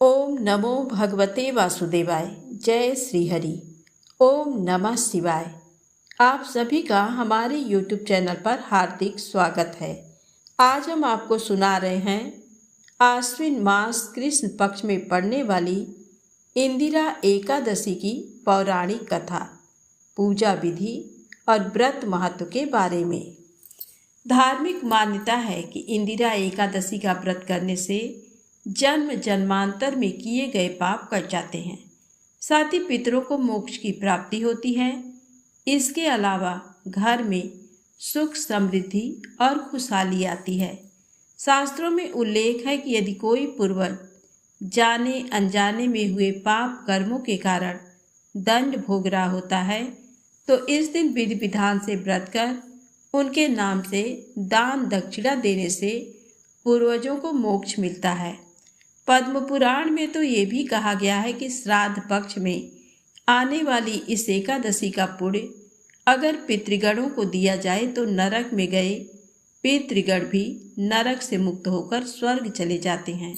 ओम नमो भगवते वासुदेवाय। जय श्री हरि। ओम नमः शिवाय। आप सभी का हमारे YouTube चैनल पर हार्दिक स्वागत है। आज हम आपको सुना रहे हैं आश्विन मास कृष्ण पक्ष में पड़ने वाली इंदिरा एकादशी की पौराणिक कथा, पूजा विधि और व्रत महत्व के बारे में। धार्मिक मान्यता है कि इंदिरा एकादशी का व्रत करने से जन्म जन्मांतर में किए गए पाप कट जाते हैं, साथ ही पितरों को मोक्ष की प्राप्ति होती है। इसके अलावा घर में सुख समृद्धि और खुशहाली आती है। शास्त्रों में उल्लेख है कि यदि कोई पूर्वज जाने अनजाने में हुए पाप कर्मों के कारण दंड भोग रहा होता है तो इस दिन विधि विधान से व्रत कर उनके नाम से दान दक्षिणा देने से पूर्वजों को मोक्ष मिलता है। पद्म पुराण में तो ये भी कहा गया है कि श्राद्ध पक्ष में आने वाली इस एकादशी का पुण्य अगर पितृगणों को दिया जाए तो नरक में गए पितृगण भी नरक से मुक्त होकर स्वर्ग चले जाते हैं।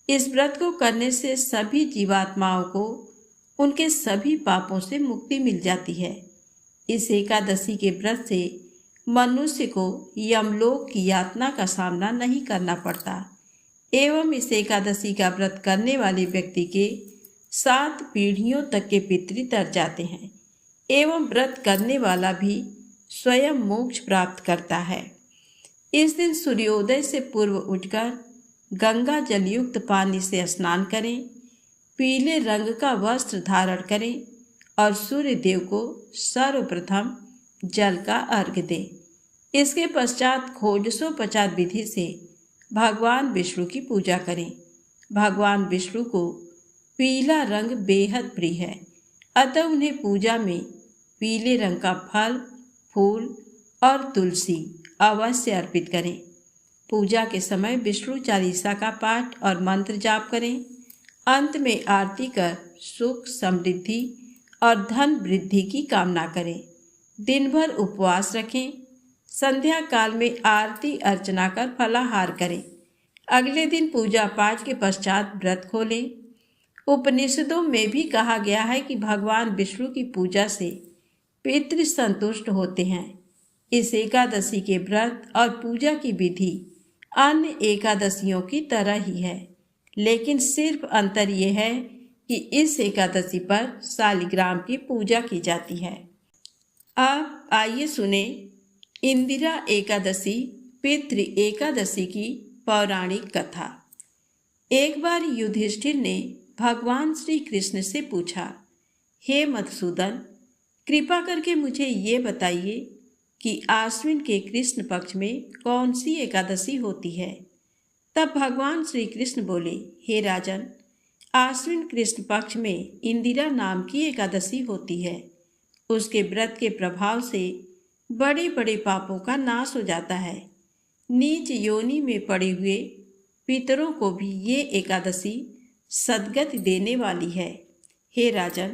इस व्रत को करने से सभी जीवात्माओं को उनके सभी पापों से मुक्ति मिल जाती है। इस एकादशी के व्रत से मनुष्य को यमलोक की यातना का सामना नहीं करना पड़ता एवं इस एकादशी का व्रत करने वाले व्यक्ति के 7 पीढ़ियों तक के पितृ तर जाते हैं एवं व्रत करने वाला भी स्वयं मोक्ष प्राप्त करता है। इस दिन सूर्योदय से पूर्व उठकर गंगा जल युक्त पानी से स्नान करें, पीले रंग का वस्त्र धारण करें और सूर्य देव को सर्वप्रथम जल का अर्घ्य दें। इसके पश्चात षोडशोपचार विधि से भगवान विष्णु की पूजा करें। भगवान विष्णु को पीला रंग बेहद प्रिय है, अतः उन्हें पूजा में पीले रंग का फल, फूल और तुलसी अवश्य अर्पित करें। पूजा के समय विष्णु चालीसा का पाठ और मंत्र जाप करें। अंत में आरती कर सुख समृद्धि और धन वृद्धि की कामना करें। दिन भर उपवास रखें। संध्या काल में आरती अर्चना कर फलाहार करें। अगले दिन पूजा पाठ के पश्चात व्रत खोलें। उपनिषदों में भी कहा गया है कि भगवान विष्णु की पूजा से पितृ संतुष्ट होते हैं। इस एकादशी के व्रत और पूजा की विधि अन्य एकादशियों की तरह ही है, लेकिन सिर्फ अंतर यह है कि इस एकादशी पर शालिग्राम की पूजा की जाती है। अब आइए सुने इंदिरा एकादशी पितृ एकादशी की पौराणिक कथा। एक बार युधिष्ठिर ने भगवान श्री कृष्ण से पूछा, हे मधुसूदन, कृपा करके मुझे ये बताइए कि आश्विन के कृष्ण पक्ष में कौन सी एकादशी होती है। तब भगवान श्री कृष्ण बोले, हे राजन, आश्विन कृष्ण पक्ष में इंदिरा नाम की एकादशी होती है। उसके व्रत के प्रभाव से बड़े बड़े पापों का नाश हो जाता है। नीच योनि में पड़े हुए पितरों को भी ये एकादशी सद्गति देने वाली है। हे राजन,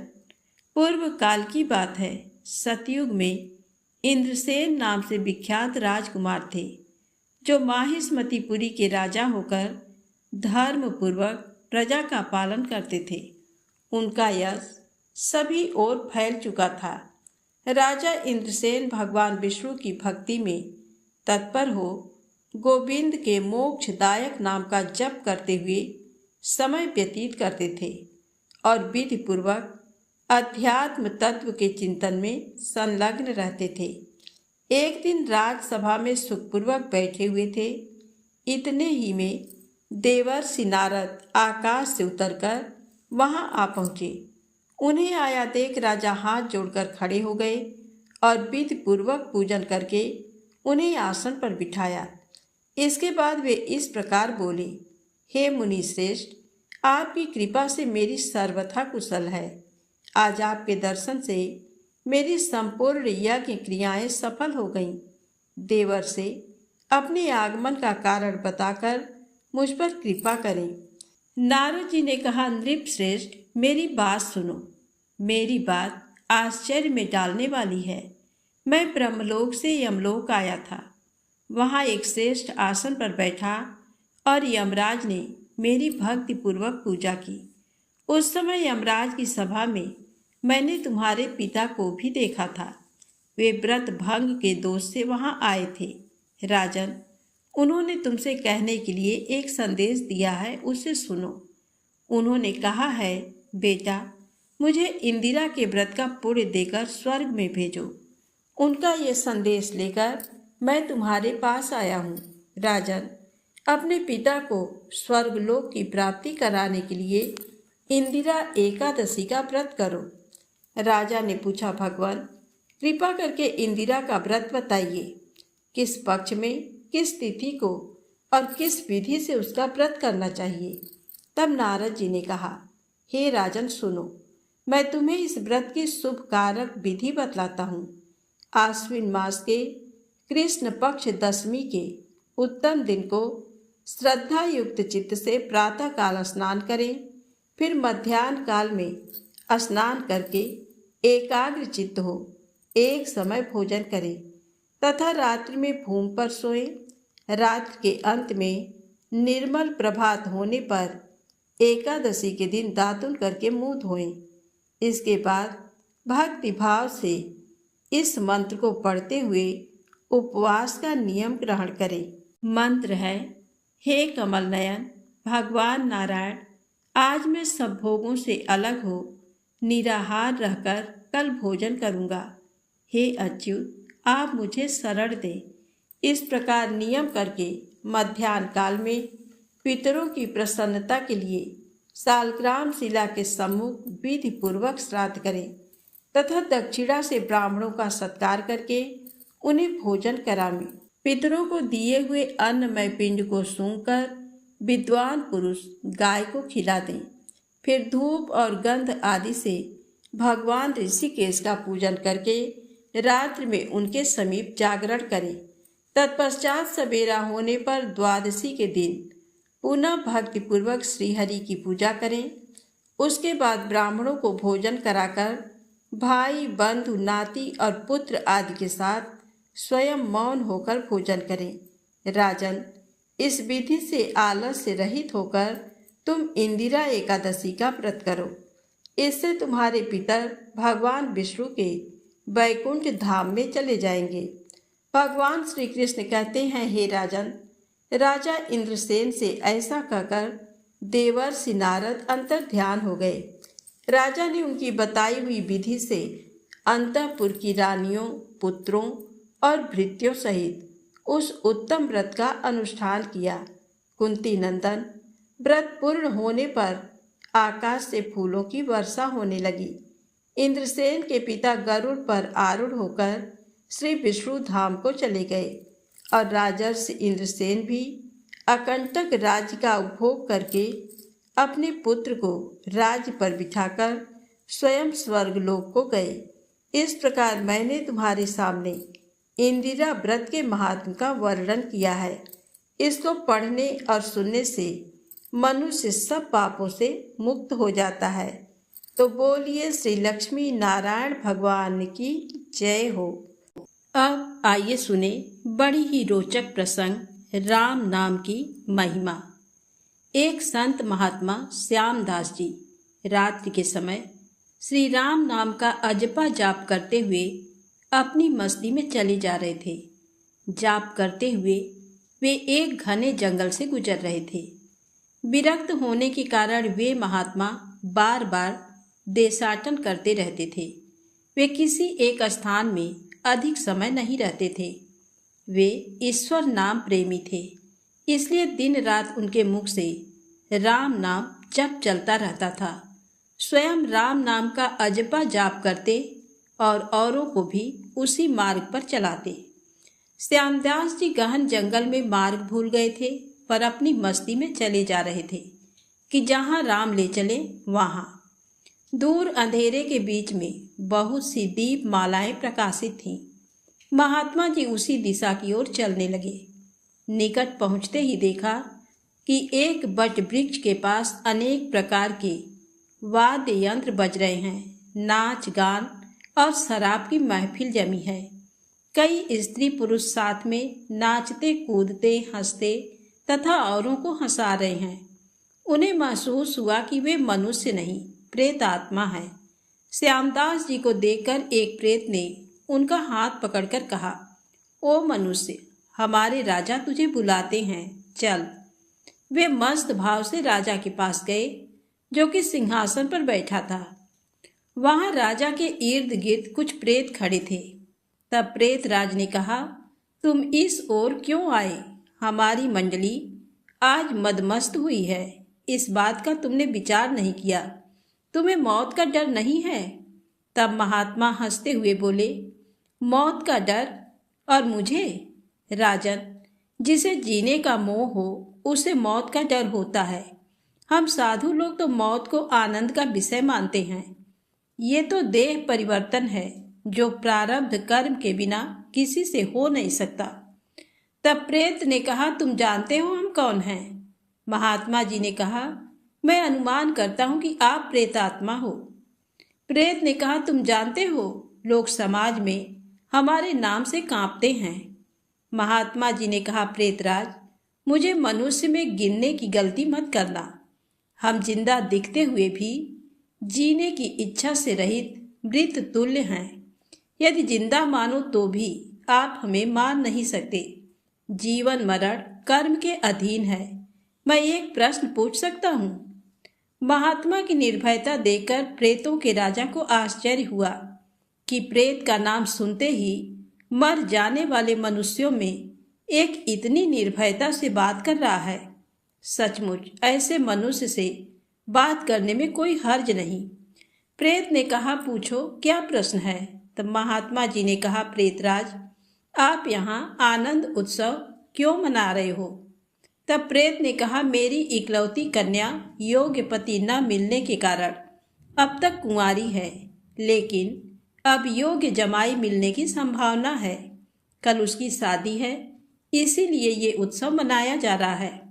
पूर्व काल की बात है। सतयुग में इंद्रसेन नाम से विख्यात राजकुमार थे, जो माहिष्मतिपुरी के राजा होकर धर्म पूर्वक प्रजा का पालन करते थे। उनका यश सभी ओर फैल चुका था। राजा इंद्रसेन भगवान विष्णु की भक्ति में तत्पर हो गोविंद के मोक्षदायक नाम का जप करते हुए समय व्यतीत करते थे और विधि पूर्वक अध्यात्म तत्व के चिंतन में संलग्न रहते थे। एक दिन राजसभा में सुखपूर्वक बैठे हुए थे। इतने ही में देवर्षि नारद आकाश से उतरकर वहां आ पहुंचे। उन्हें आया देख राजा हाथ जोड़कर खड़े हो गए और विधि पूर्वक पूजन करके उन्हें आसन पर बिठाया। इसके बाद वे इस प्रकार बोले, हे मुनि श्रेष्ठ, आपकी कृपा से मेरी सर्वथा कुशल है। आज आपके दर्शन से मेरी संपूर्ण यज्ञ क्रियाएं सफल हो गईं। देवर से अपने आगमन का कारण बताकर मुझ पर कृपा करें। नारद जी ने कहा, नृप श्रेष्ठ, मेरी बात सुनो। मेरी बात आश्चर्य में डालने वाली है। मैं ब्रह्मलोक से यमलोक आया था। वहाँ एक श्रेष्ठ आसन पर बैठा और यमराज ने मेरी भक्ति पूर्वक पूजा की। उस समय यमराज की सभा में मैंने तुम्हारे पिता को भी देखा था। वे व्रत भंग के दोष से वहां आए थे। राजन, उन्होंने तुमसे कहने के लिए एक संदेश दिया है, उसे सुनो। उन्होंने कहा है, बेटा, मुझे इंदिरा के व्रत का पुण्य देकर स्वर्ग में भेजो। उनका ये संदेश लेकर मैं तुम्हारे पास आया हूँ। राजन, अपने पिता को स्वर्गलोक की प्राप्ति कराने के लिए इंदिरा एकादशी का व्रत करो। राजा ने पूछा, भगवान, कृपा करके इंदिरा का व्रत बताइए। किस पक्ष में, किस तिथि को और किस विधि से उसका व्रत करना चाहिए। तब नारद जी ने कहा, हे राजन, सुनो, मैं तुम्हें इस व्रत की शुभ कारक विधि बतलाता हूँ। आश्विन मास के कृष्ण पक्ष दशमी के उत्तम दिन को श्रद्धा युक्त चित्त से प्रातः काल स्नान करें। फिर मध्याह्न काल में स्नान करके एकाग्र चित्त हो एक समय भोजन करें तथा रात्रि में भूमि पर सोएं। रात्रि के अंत में निर्मल प्रभात होने पर एकादशी के दिन दातुन करके मुंह धोएं। इसके बाद भक्ति भाव से इस मंत्र को पढ़ते हुए उपवास का नियम ग्रहण करें। मंत्र है, हे कमल नयन भगवान नारायण, आज मैं सब भोगों से अलग हो निराहार रहकर कल भोजन करूँगा। हे अच्युत, आप मुझे शरण दें। इस प्रकार नियम करके मध्याह्न काल में पितरों की प्रसन्नता के लिए सालग्राम शिला के सम्मुख विधि पूर्वक श्राद्ध करें तथा दक्षिणा से ब्राह्मणों का सत्कार करके उन्हें भोजन करावें। पितरों को दिए हुए अन्नमय पिंड को सूंघकर विद्वान पुरुष गाय को खिला दें। फिर धूप और गंध आदि से भगवान ऋषिकेश का पूजन करके रात्रि में उनके समीप जागरण करें। तत्पश्चात सवेरा होने पर द्वादशी के दिन पुनः भक्तिपूर्वक श्रीहरि की पूजा करें। उसके बाद ब्राह्मणों को भोजन कराकर भाई, बंधु, नाती और पुत्र आदि के साथ स्वयं मौन होकर भोजन करें। राजन, इस विधि से आलस से रहित होकर तुम इंदिरा एकादशी का व्रत करो। इससे तुम्हारे पितर भगवान विष्णु के वैकुंठ धाम में चले जाएंगे। भगवान श्री कृष्ण कहते हैं, हे राजन, राजा इंद्रसेन से ऐसा कहकर देवर्षि नारद अंतर ध्यान हो गए। राजा ने उनकी बताई हुई विधि से अंतःपुर की रानियों, पुत्रों और भृत्यों सहित उस उत्तम व्रत का अनुष्ठान किया। कुंती नंदन, व्रत पूर्ण होने पर आकाश से फूलों की वर्षा होने लगी। इंद्रसेन के पिता गरुड़ पर आरूढ़ होकर श्री विष्णु धाम को चले गए और राजर्षि इंद्रसेन भी अकंटक राज्य का उपभोग करके अपने पुत्र को राज्य पर बिठाकर स्वयं स्वर्गलोक को गए। इस प्रकार मैंने तुम्हारे सामने इंदिरा व्रत के महात्म का वर्णन किया है। इसको पढ़ने और सुनने से मनुष्य सब पापों से मुक्त हो जाता है। तो बोलिए श्री लक्ष्मी नारायण भगवान की जय हो। अब आइए सुने बड़ी ही रोचक प्रसंग राम नाम की महिमा। एक संत महात्मा श्यामदास जी रात्रि के समय श्री राम नाम का अजपा जाप करते हुए अपनी मस्ती में चले जा रहे थे। जाप करते हुए वे एक घने जंगल से गुजर रहे थे। विरक्त होने के कारण वे महात्मा बार बार देशाटन करते रहते थे। वे किसी एक स्थान में अधिक समय नहीं रहते थे। वे ईश्वर नाम प्रेमी थे, इसलिए दिन रात उनके मुख से राम नाम जप चलता रहता था। स्वयं राम नाम का अजपा जाप करते और औरों को भी उसी मार्ग पर चलाते। श्यामदास जी गहन जंगल में मार्ग भूल गए थे, पर अपनी मस्ती में चले जा रहे थे कि जहाँ राम ले चले वहाँ। दूर अंधेरे के बीच में बहुत सी दीप मालाएं प्रकाशित थीं। महात्मा जी उसी दिशा की ओर चलने लगे। निकट पहुँचते ही देखा कि एक बट वृक्ष के पास अनेक प्रकार के वाद्य यंत्र बज रहे हैं। नाच गान और शराब की महफिल जमी है। कई स्त्री पुरुष साथ में नाचते, कूदते, हंसते तथा औरों को हंसा रहे हैं। उन्हें महसूस हुआ कि वे मनुष्य नहीं, प्रेत आत्मा है। श्यामदास जी को देखकर एक प्रेत ने उनका हाथ पकड़कर कहा, ओ मनुष्य, हमारे राजा तुझे बुलाते हैं, चल। वे मस्त भाव से राजा के पास गए, जो कि सिंहासन पर बैठा था। वहां राजा के इर्द गिर्द कुछ प्रेत खड़े थे। तब प्रेत राज ने कहा, तुम इस ओर क्यों आए? हमारी मंडली आज मदमस्त हुई है, इस बात का तुमने विचार नहीं किया। तुम्हें मौत का डर नहीं है? तब महात्मा हंसते हुए बोले, मौत का डर? और मुझे? राजन, जिसे जीने का मोह हो उसे मौत का डर होता है। हम साधु लोग तो मौत को आनंद का विषय मानते हैं। ये तो देह परिवर्तन है, जो प्रारब्ध कर्म के बिना किसी से हो नहीं सकता। तब प्रेत ने कहा, तुम जानते हो हम कौन हैं? महात्मा जी ने कहा, मैं अनुमान करता हूं कि आप प्रेतात्मा हो। प्रेत ने कहा, तुम जानते हो लोग समाज में हमारे नाम से कांपते हैं। महात्मा जी ने कहा, प्रेतराज, मुझे मनुष्य में गिनने की गलती मत करना। हम जिंदा दिखते हुए भी जीने की इच्छा से रहित मृत तुल्य हैं। यदि जिंदा मानो तो भी आप हमें मार नहीं सकते। जीवन मरण कर्म के अधीन है। मैं एक प्रश्न पूछ सकता हूँ? महात्मा की निर्भयता देखकर प्रेतों के राजा को आश्चर्य हुआ कि प्रेत का नाम सुनते ही मर जाने वाले मनुष्यों में एक इतनी निर्भयता से बात कर रहा है। सचमुच ऐसे मनुष्य से बात करने में कोई हर्ज नहीं। प्रेत ने कहा, पूछो क्या प्रश्न है? तब महात्मा जी ने कहा, प्रेतराज, आप यहाँ आनंद उत्सव क्यों मना रहे हो? तब प्रेत ने कहा, मेरी इकलौती कन्या योग्य पति न मिलने के कारण अब तक कुंवारी है, लेकिन अब योग्य जमाई मिलने की संभावना है। कल उसकी शादी है, इसीलिए ये उत्सव मनाया जा रहा है।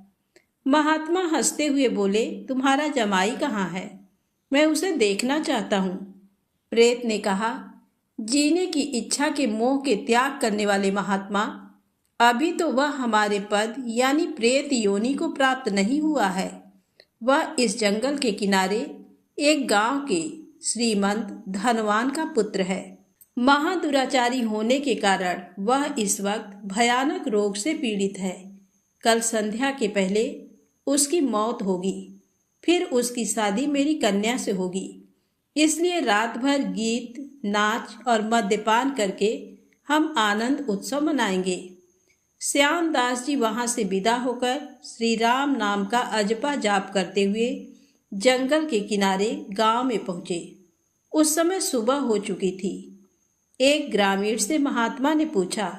महात्मा हंसते हुए बोले, तुम्हारा जमाई कहाँ है? मैं उसे देखना चाहता हूँ। प्रेत ने कहा, जीने की इच्छा के मोह के त्याग करने वाले महात्मा, अभी तो वह हमारे पद यानी प्रेत योनि को प्राप्त नहीं हुआ है। वह इस जंगल के किनारे एक गांव के श्रीमंत धनवान का पुत्र है। महादुराचारी होने के कारण वह इस वक्त भयानक रोग से पीड़ित है। कल संध्या के पहले उसकी मौत होगी, फिर उसकी शादी मेरी कन्या से होगी। इसलिए रात भर गीत, नाच और मद्यपान करके हम आनंद उत्सव मनाएंगे। श्यामदास जी वहां से विदा होकर श्री राम नाम का अजपा जाप करते हुए जंगल के किनारे गांव में पहुंचे। उस समय सुबह हो चुकी थी। एक ग्रामीण से महात्मा ने पूछा,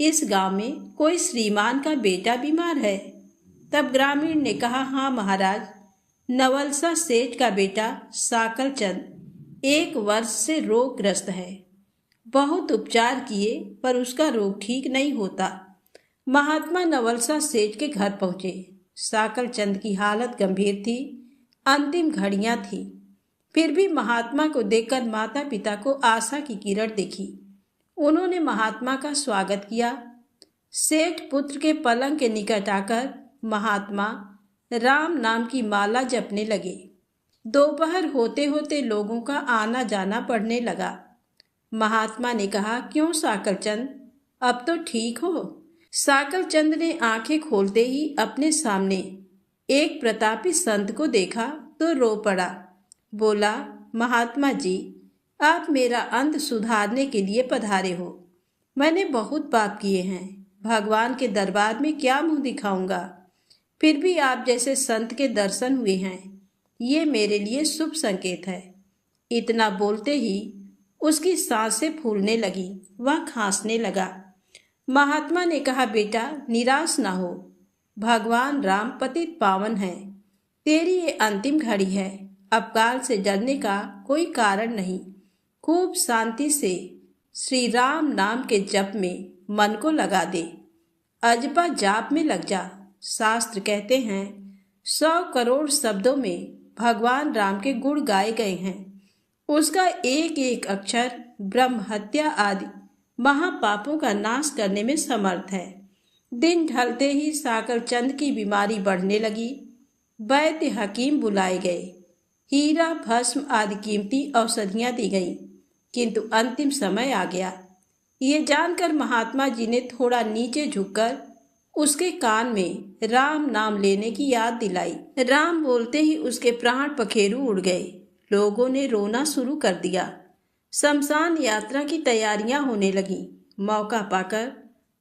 इस गांव में कोई श्रीमान का बेटा बीमार है? तब ग्रामीण ने कहा, हाँ महाराज, नवलसा सेठ का बेटा साकल चंद 1 वर्ष से रोगग्रस्त है। बहुत उपचार किए पर उसका रोग ठीक नहीं होता। महात्मा नवलसा सेठ के घर पहुंचे। साकल चंद की हालत गंभीर थी, अंतिम घड़ियां थी। फिर भी महात्मा को देखकर माता पिता को आशा की किरण दिखी। उन्होंने महात्मा का स्वागत किया। सेठ पुत्र के पलंग के निकट आकर महात्मा राम नाम की माला जपने लगे। दोपहर होते होते लोगों का आना जाना बढ़ने लगा। महात्मा ने कहा, क्यों साकल चंद, अब तो ठीक हो? साकल चंद ने आंखें खोलते ही अपने सामने एक प्रतापी संत को देखा तो रो पड़ा। बोला, महात्मा जी, आप मेरा अंत सुधारने के लिए पधारे हो। मैंने बहुत पाप किए हैं, भगवान के दरबार में क्या मुंह दिखाऊंगा? फिर भी आप जैसे संत के दर्शन हुए हैं, ये मेरे लिए शुभ संकेत है। इतना बोलते ही उसकी सांसें फूलने लगी, वह खांसने लगा। महात्मा ने कहा, बेटा निराश ना हो, भगवान राम पतित पावन है। तेरी ये अंतिम घड़ी है, अब काल से डरने का कोई कारण नहीं। खूब शांति से श्री राम नाम के जप में मन को लगा दे। अजपा जाप में लग जा। शास्त्र कहते हैं 100 करोड़ शब्दों में भगवान राम के गुण गाए गए हैं। उसका एक एक अक्षर ब्रह्म हत्या आदि महापापों का नाश करने में समर्थ है। दिन ढलते ही साकर चंद की बीमारी बढ़ने लगी। वैद्य हकीम बुलाए गए, हीरा भस्म आदि कीमती औषधियां दी गईं, किंतु अंतिम समय आ गया। ये जानकर महात्मा जी ने थोड़ा नीचे झुककर उसके कान में राम नाम लेने की याद दिलाई। राम बोलते ही उसके प्राण पखेरु उड़ गए। लोगों ने रोना शुरू कर दिया। शमशान यात्रा की तैयारियां होने लगीं। मौका पाकर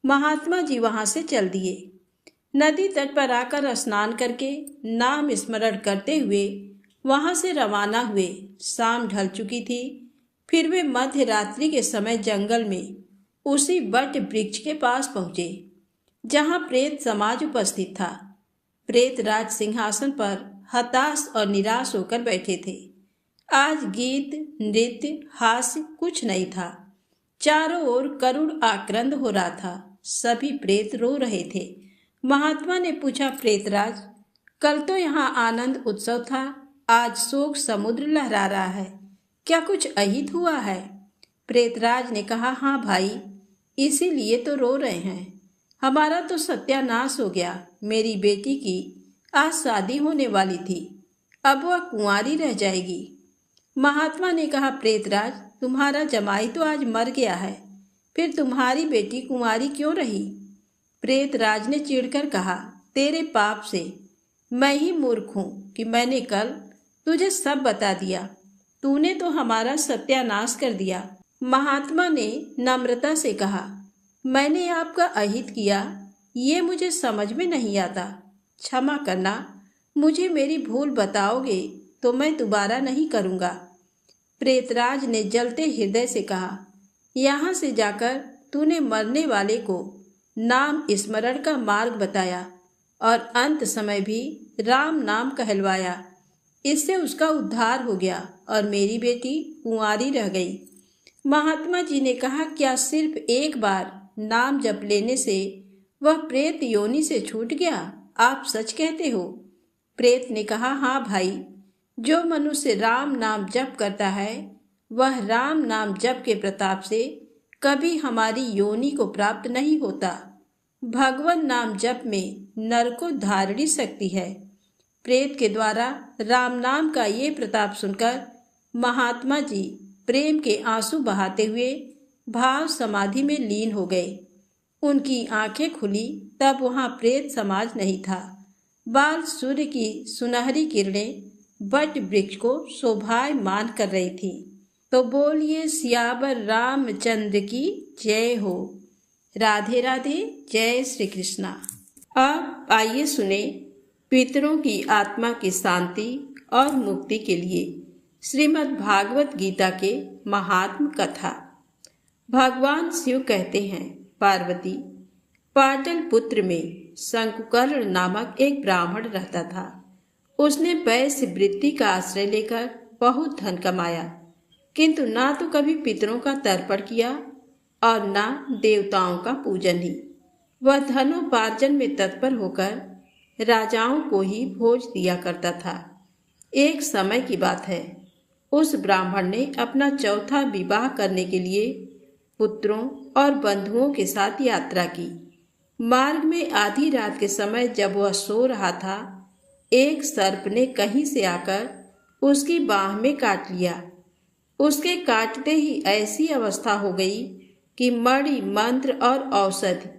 महात्मा जी वहां से चल दिए। नदी तट पर आकर स्नान करके नाम स्मरण करते हुए वहां से रवाना हुए। शाम ढल चुकी थी। फिर वे मध्य रात्रि के समय जंगल में उसी वट वृक्ष के पास पहुंचे जहां प्रेत समाज उपस्थित था। प्रेत राज सिंहासन पर हताश और निराश होकर बैठे थे। आज गीत, नृत्य, हास्य कुछ नहीं था। चारों ओर करुण आक्रंद हो रहा था। सभी प्रेत रो रहे थे। महात्मा ने पूछा, प्रेतराज, कल तो यहाँ आनंद उत्सव था, आज शोक समुद्र लहरा रहा है, क्या कुछ अहित हुआ है? प्रेतराज ने कहा, हाँ भाई, इसीलिए तो रो रहे हैं। हमारा तो सत्यानाश हो गया। मेरी बेटी की आज शादी होने वाली थी, अब वह कुंवारी रह जाएगी। महात्मा ने कहा, प्रेतराज, तुम्हारा जमाई तो आज मर गया है, फिर तुम्हारी बेटी कुंवारी क्यों रही? प्रेतराज ने चिढ़कर कहा, तेरे पाप से मैं ही मूर्ख हूँ कि मैंने कल तुझे सब बता दिया। तूने तो हमारा सत्यानाश कर दिया। महात्मा ने नम्रता से कहा, मैंने आपका अहित किया, ये मुझे समझ में नहीं आता। क्षमा करना, मुझे मेरी भूल बताओगे तो मैं दोबारा नहीं करूँगा। प्रेतराज ने जलते हृदय से कहा, यहाँ से जाकर तूने मरने वाले को नाम स्मरण का मार्ग बताया और अंत समय भी राम नाम कहलवाया। इससे उसका उद्धार हो गया और मेरी बेटी कुंवारी रह गई। महात्मा जी ने कहा, क्या सिर्फ एक बार नाम जप लेने से वह प्रेत योनि से छूट गया? आप सच कहते हो? प्रेत ने कहा, हाँ भाई, जो मनुष्य राम नाम जप करता है वह राम नाम जप के प्रताप से कभी हमारी योनि को प्राप्त नहीं होता। भगवान नाम जप में नरकोद्धारिणी शक्ति है। प्रेत के द्वारा राम नाम का ये प्रताप सुनकर महात्मा जी प्रेम के आंसू बहाते हुए भाव समाधि में लीन हो गए। उनकी आंखें खुली तब वहां प्रेत समाज नहीं था। बाल सूर्य की सुनहरी किरणें वट वृक्ष को शोभायमान कर रही थी। तो बोलिए सियावर रामचंद्र की जय हो। राधे राधे, जय श्री कृष्णा। अब आइए सुने पितरों की आत्मा की शांति और मुक्ति के लिए श्रीमद् भागवत गीता के महात्म कथा। भगवान शिव कहते हैं, पार्वती, पाटलिपुत्र में शंकुकर्ण नामक एक ब्राह्मण रहता था। उसने वैश्य वृत्ति का आश्रय लेकर बहुत धन कमाया, किंतु ना तो कभी पितरों का तर्पण किया और ना देवताओं का पूजन ही। वह धनोपार्जन में तत्पर होकर राजाओं को ही भोज दिया करता था। एक समय की बात है, उस ब्राह्मण ने अपना चौथा विवाह करने के लिए पुत्रों और बंधुओं के साथ यात्रा की। मार्ग में आधी रात के समय जब वह सो रहा था, एक सर्प ने कहीं से आकर उसकी बाह में काट लिया। उसके काटते ही ऐसी अवस्था हो गई कि मणि, मंत्र और औषधि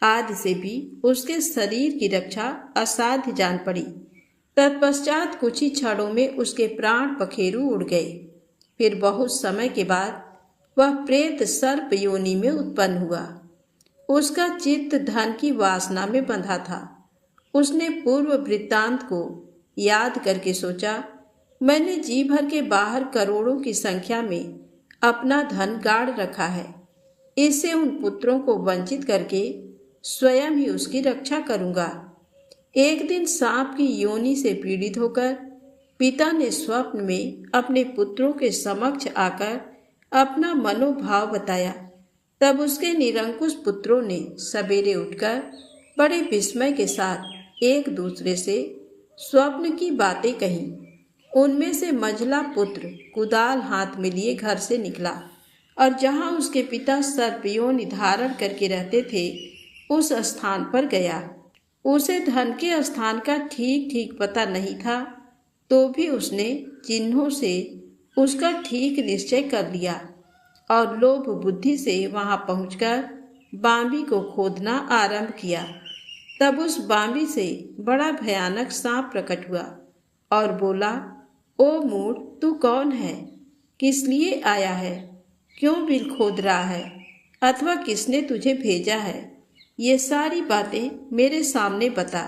आदि से भी उसके शरीर की रक्षा असाध्य जान पड़ी। तत्पश्चात कुछ ही क्षणों में उसके प्राण पखेरु उड़ गए। फिर बहुत समय के बाद वह प्रेत सर्प योनि में उत्पन्न हुआ। उसका चित्त धन की वासना में बंधा था। उसने पूर्व वृत्तांत को याद करके सोचा, मैंने जी भर के बाहर करोड़ों की संख्या में अपना धन गाड़ रखा है, इससे उन पुत्रों को वंचित करके स्वयं ही उसकी रक्षा करूंगा। एक दिन सांप की योनि से पीड़ित होकर पिता ने स्वप्न में अपने पुत्रों के समक्ष आकर अपना मनोभाव बताया। तब उसके निरंकुश पुत्रों ने सवेरे उठकर बड़े विस्मय के साथ एक दूसरे से स्वप्न की बातें कहीं। उनमें से मंझला पुत्र कुदाल हाथ में लिए घर से निकला और जहां उसके पिता सर्प योनि धारण करके रहते थे, उस स्थान पर गया। उसे धन के स्थान का ठीक ठीक पता नहीं था, तो भी उसने चिन्हों से उसका ठीक निश्चय कर लिया और लोभ बुद्धि से वहां पहुंचकर बांबी को खोदना आरंभ किया। तब उस बांबी से बड़ा भयानक सांप प्रकट हुआ और बोला, ओ मूढ़, तू कौन है? किस लिए आया है? क्यों बिल खोद रहा है? अथवा किसने तुझे भेजा है? ये सारी बातें मेरे सामने बता।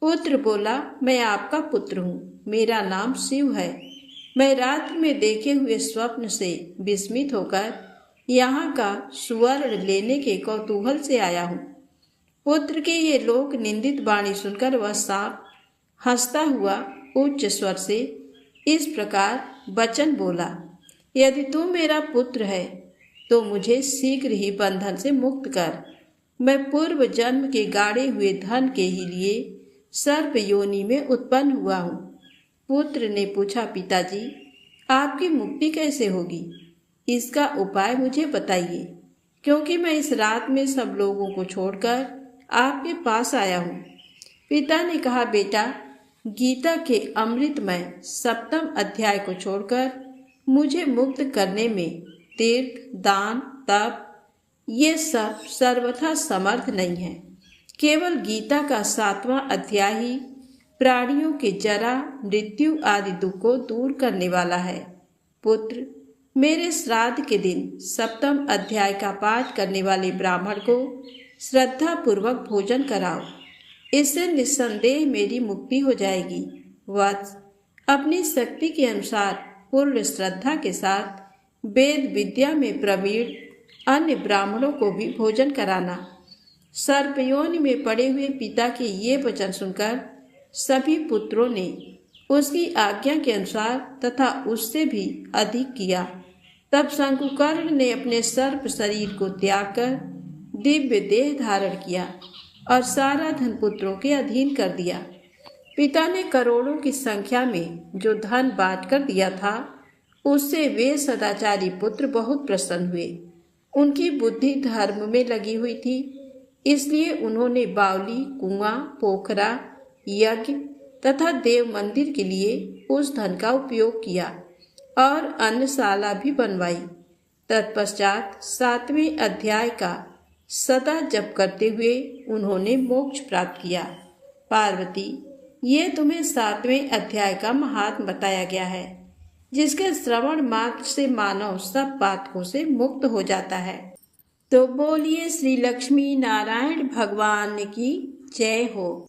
पुत्र बोला, मैं आपका पुत्र हूँ, मेरा नाम शिव है। मैं रात्रि में देखे हुए स्वप्न से विस्मित होकर यहाँ का सुवर्ण लेने के कौतूहल से आया हूँ। पुत्र के ये लोक निंदित वाणी सुनकर वह सांप हंसता हुआ उच्च स्वर से इस प्रकार वचन बोला, यदि तू मेरा पुत्र है तो मुझे शीघ्र ही बंधन से मुक्त कर। मैं पूर्व जन्म के गाड़े हुए धन के ही लिए सर्प योनि में उत्पन्न हुआ हूँ। पुत्र ने पूछा, पिताजी, आपकी मुक्ति कैसे होगी? इसका उपाय मुझे बताइए, क्योंकि मैं इस रात में सब लोगों को छोड़कर आपके पास आया हूँ। पिता ने कहा, बेटा, गीता के अमृतमय 7वें अध्याय को छोड़कर मुझे मुक्त करने में तीर्थ, दान, तप ये सब सर्वथा समर्थ नहीं है। केवल गीता का 7वां अध्याय ही प्राणियों के जरा, मृत्यु आदि दुख को दूर करने वाला है। पुत्र, मेरे श्राद्ध के दिन 7वें अध्याय का पाठ करने वाले ब्राह्मण को श्रद्धा पूर्वक भोजन कराओ। इससे निस्संदेह मेरी मुक्ति हो जाएगी। वत्स, अपनी शक्ति के अनुसार पूर्ण श्रद्धा के साथ वेद विद्या में प्रवीण अन्य ब्राह्मणों को भी भोजन कराना। सर्पयोनि में पड़े हुए पिता के ये वचन सुनकर सभी पुत्रों ने उसकी आज्ञा के अनुसार तथा उससे भी अधिक किया। तब शंकुकर्ण ने अपने सर्प शरीर को त्याग कर दिव्य देह धारण किया और सारा धन पुत्रों के अधीन कर दिया। पिता ने करोड़ों की संख्या में जो धन बांट कर दिया था, उससे वे सदाचारी पुत्र बहुत प्रसन्न हुए। उनकी बुद्धि धर्म में लगी हुई थी, इसलिए उन्होंने बावली, कुआं, पोखरा, यज्ञ तथा देव मंदिर के लिए उस धन का उपयोग किया और अन्नशाला भी बनवाई। तत्पश्चात 7वें अध्याय का सदा जप करते हुए उन्होंने मोक्ष प्राप्त किया। पार्वती, ये तुम्हें 7वें अध्याय का महात्म बताया गया है, जिसके श्रवण मात्र से मानव सब पातकों से मुक्त हो जाता है। तो बोलिए श्री लक्ष्मी नारायण भगवान की जय हो।